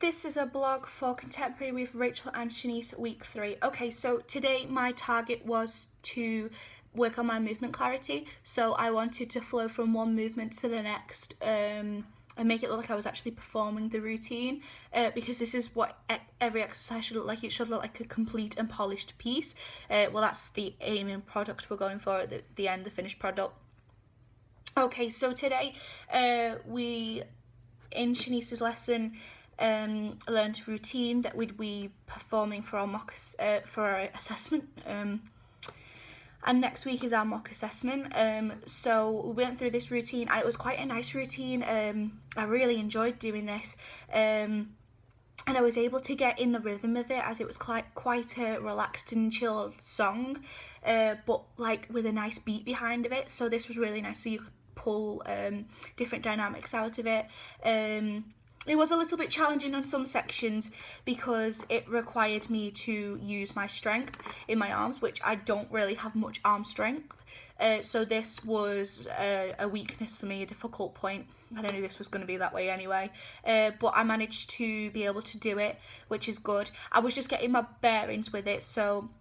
This is a blog for Contemporary with Rachel and Shanice week 3. Okay, so today my target was to work on my movement clarity. So I wanted to flow from one movement to the next and make it look like I was actually performing the routine, because this is what every exercise should look like. It should look like a complete and polished piece. Well, that's the aim and product we're going for at the end, the finished product. Okay, so today we, in Shanice's lesson, learned a routine that we'd be performing for our for our assessment, and next week is our mock assessment. So we went through this routine and it was quite a nice routine. I really enjoyed doing this, and I was able to get in the rhythm of it, as it was quite a relaxed and chilled song, but like with a nice beat behind of it. So this was really nice, so you could pull different dynamics out of it. It was a little bit challenging on some sections because it required me to use my strength in my arms, which I don't really have much arm strength. So this was a weakness for me, a difficult point. I knew this was going to be that way anyway. But I managed to be able to do it, which is good. I was just getting my bearings with it, so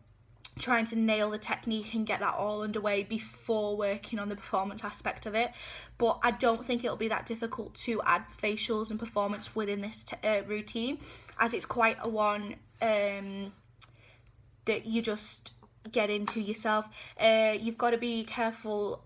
trying to nail the technique and get that all underway before working on the performance aspect of it. But I don't think it'll be that difficult to add facials and performance within this routine, as it's quite a one that you just get into yourself. You've got to be careful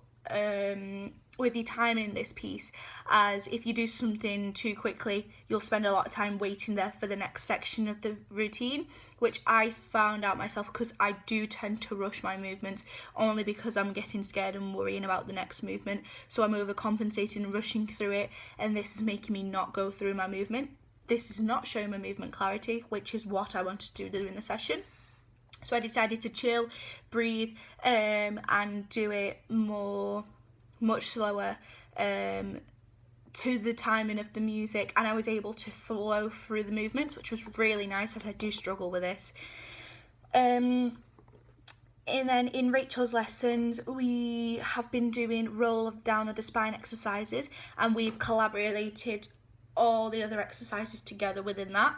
with your timing in this piece, as if you do something too quickly, you'll spend a lot of time waiting there for the next section of the routine, which I found out myself, because I do tend to rush my movements only because I'm getting scared and worrying about the next movement. So I'm overcompensating and rushing through it, and this is making me not go through my movement. This is not showing my movement clarity, which is what I want to do during the session. So I decided to chill, breathe, and do it much slower, to the timing of the music, and I was able to flow through the movements, which was really nice, as I do struggle with this. And then in Rachel's lessons, we have been doing roll down of the spine exercises, and we've collaborated all the other exercises together within that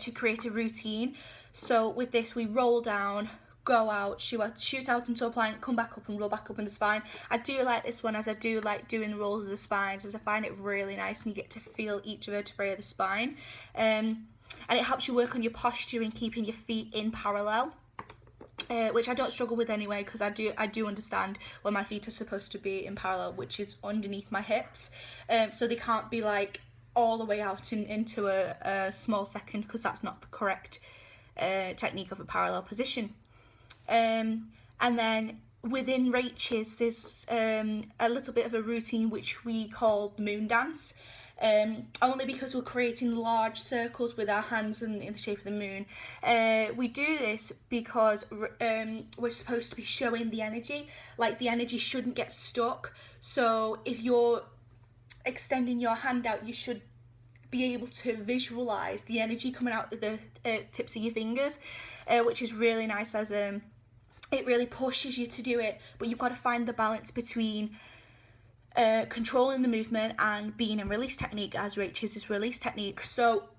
to create a routine. So with this, we roll down, go out, shoot out into a plank, come back up and roll back up in the spine. I do like this one, as I do like doing rolls of the spines, as I find it really nice and you get to feel each vertebrae of the spine. And it helps you work on your posture and keeping your feet in parallel, which I don't struggle with anyway, because I do understand where my feet are supposed to be in parallel, which is underneath my hips. So they can't be like all the way out into a small second, because that's not the correct technique of a parallel position. And then within Rachel's, there's a little bit of a routine which we call the moon dance, only because we're creating large circles with our hands in the shape of the moon. We do this because we're supposed to be showing the energy, like the energy shouldn't get stuck. So if you're extending your hand out, you should be able to visualize the energy coming out of the tips of your fingers, which is really nice, as it really pushes you to do it, but you've got to find the balance between controlling the movement and being in release technique, as Rachel's is release technique. So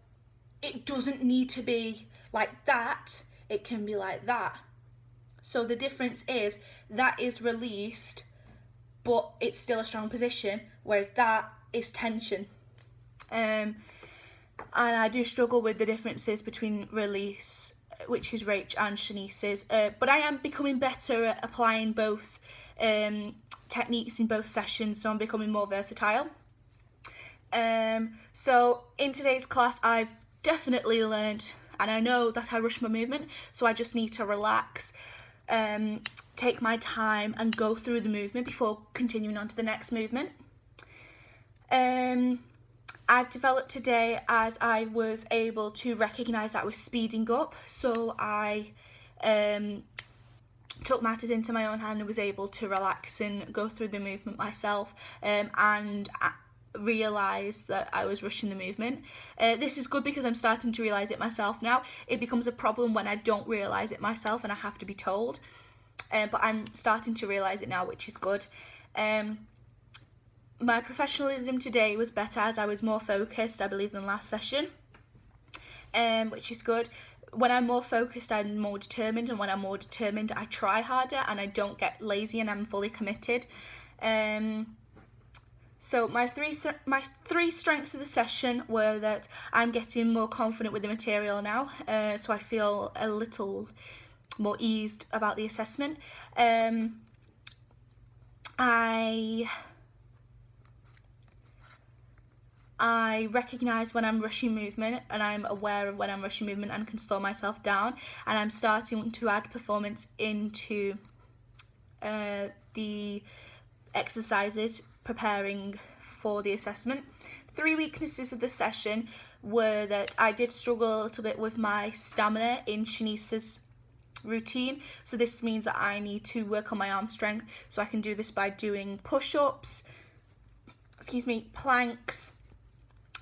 it doesn't need to be like that, it can be like that. So the difference is that is released, but it's still a strong position, whereas that is tension. And I do struggle with the differences between release, which is Rach, and Shanice's, but I am becoming better at applying both techniques in both sessions, so I'm becoming more versatile. So in today's class, I've definitely learned, and I know that I rush my movement, so I just need to relax, take my time and go through the movement before continuing on to the next movement. I've developed today, as I was able to recognise that I was speeding up, so I took matters into my own hand and was able to relax and go through the movement myself, and realise that I was rushing the movement. This is good because I'm starting to realise it myself now. It becomes a problem when I don't realise it myself and I have to be told, but I'm starting to realise it now, which is good. My professionalism today was better, as I was more focused, I believe, than last session. which is good. When I'm more focused, I'm more determined, and when I'm more determined, I try harder and I don't get lazy and I'm fully committed. So my three strengths of the session were that I'm getting more confident with the material now, so I feel a little more eased about the assessment. I recognise when I'm rushing movement, and I'm aware of when I'm rushing movement and can slow myself down, and I'm starting to add performance into the exercises preparing for the assessment. 3 weaknesses of the session were that I did struggle a little bit with my stamina in Shanice's routine, so this means that I need to work on my arm strength. So I can do this by doing push-ups, planks,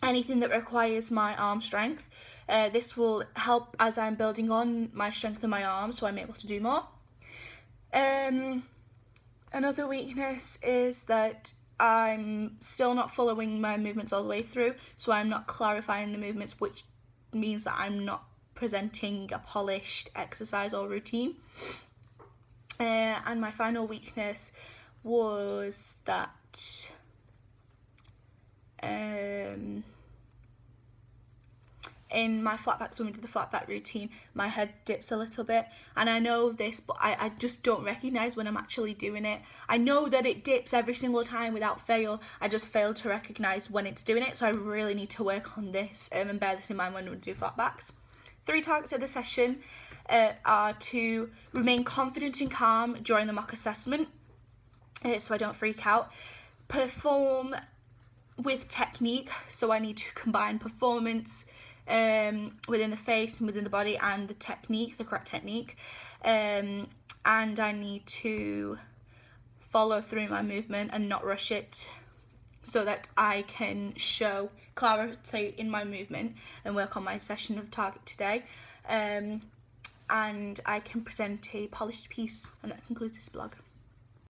anything that requires my arm strength. This will help as I'm building on my strength in my arms, so I'm able to do more. Another weakness is that I'm still not following my movements all the way through, so I'm not clarifying the movements, which means that I'm not presenting a polished exercise or routine. And my final weakness was that in my flat backs, when we did the flat back routine, my head dips a little bit, and I know this, but I just don't recognise when I'm actually doing it. I know that it dips every single time without fail, I just fail to recognise when it's doing it, so I really need to work on this and bear this in mind when we do flat backs. 3 targets of the session are to remain confident and calm during the mock assessment, so I don't freak out. Perform with technique, so I need to combine performance within the face and within the body and the technique, the correct technique, and I need to follow through my movement and not rush it, so that I can show clarity in my movement and work on my session of target today, and I can present a polished piece. And that concludes this blog.